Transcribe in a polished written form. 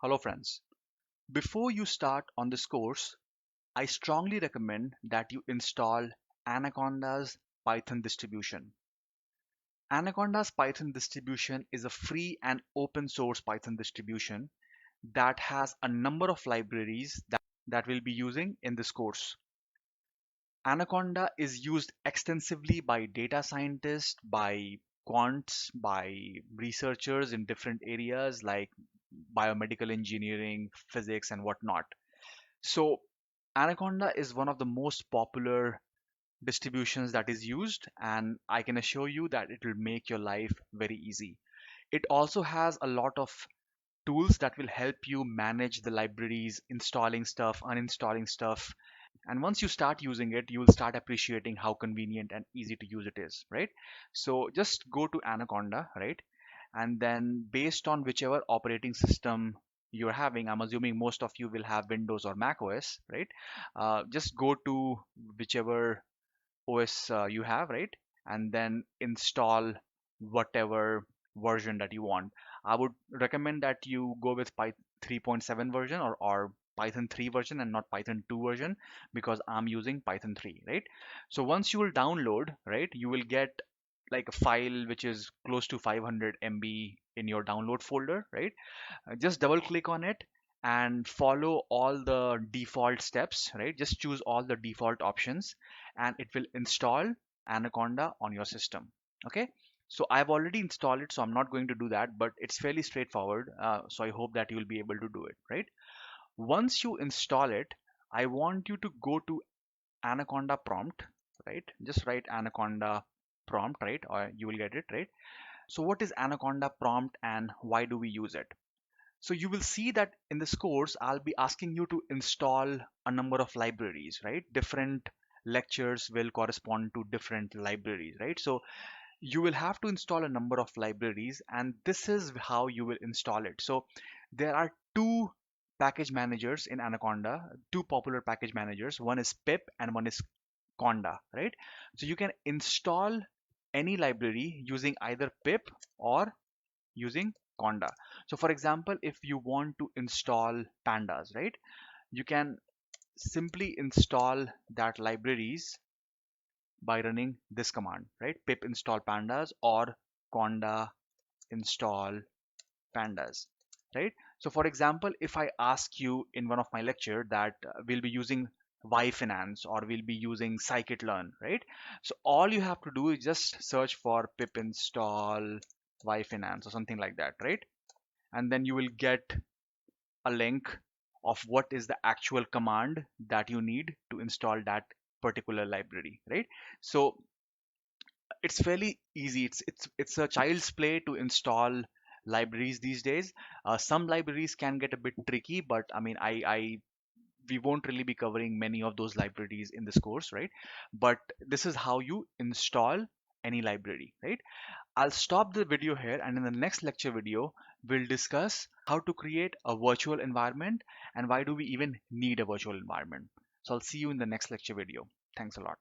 Hello friends. Before you start on this course, I strongly recommend that you install Anaconda's Python distribution. Anaconda's Python distribution is a free and open source Python distribution that has a number of libraries that we'll be using in this course. Anaconda is used extensively by data scientists, by quants, by researchers in different areas like biomedical engineering, physics, and whatnot. So Anaconda is one of the most popular distributions that is used, and I can assure you that it will make your life very easy. It also has a lot of tools that will help you manage the libraries, installing stuff, uninstalling stuff. And once you start using it, you will start appreciating how convenient and easy to use it is, right? So just go to Anaconda, right? And then based on whichever operating system you're having, I'm assuming most of you will have Windows or Mac OS, right? Just go to whichever OS you have, right? And then install whatever version that you want. I would recommend that you go with Python 3.7 version or Python 3 version and not Python 2 version because I'm using Python 3, right? So once you will download, right, you will get like a file which is close to 500 MB in your download folder, right? Just double click on it and follow all the default steps, right? Just choose all the default options and it will install Anaconda on your system. Okay. So I've already installed it, so I'm not going to do that, but it's fairly straightforward. So I hope that you'll be able to do it, right? Once you install it, I want you to go to Anaconda prompt, right? Just write Anaconda prompt, right? Or you will get it, right? So what is Anaconda prompt and why do we use it? So you will see that in this course, I'll be asking you to install a number of libraries, right? Different lectures will correspond to different libraries, right? So you will have to install a number of libraries and this is how you will install it. So there are two package managers in Anaconda, two popular package managers. One is pip and one is conda, right? So you can install any library using either pip or using conda. So for example, if you want to install pandas, right, you can simply install that libraries by running this command, right? Pip install pandas or conda install pandas, right? So for example, if I ask you in one of my lecture that we'll be using Finance or we'll be using scikit-learn, right? So all you have to do is just search for pip install Finance or something like that, right? And then you will get a link of what is the actual command that you need to install that particular library, right? So it's fairly easy. It's a child's play to install libraries these days. Some libraries can get a bit tricky, but I mean, I we won't really be covering many of those libraries in this course, right? But this is how you install any library, right? I'll stop the video here, and in the next lecture video, we'll discuss how to create a virtual environment and why do we even need a virtual environment. So I'll see you in the next lecture video. Thanks a lot.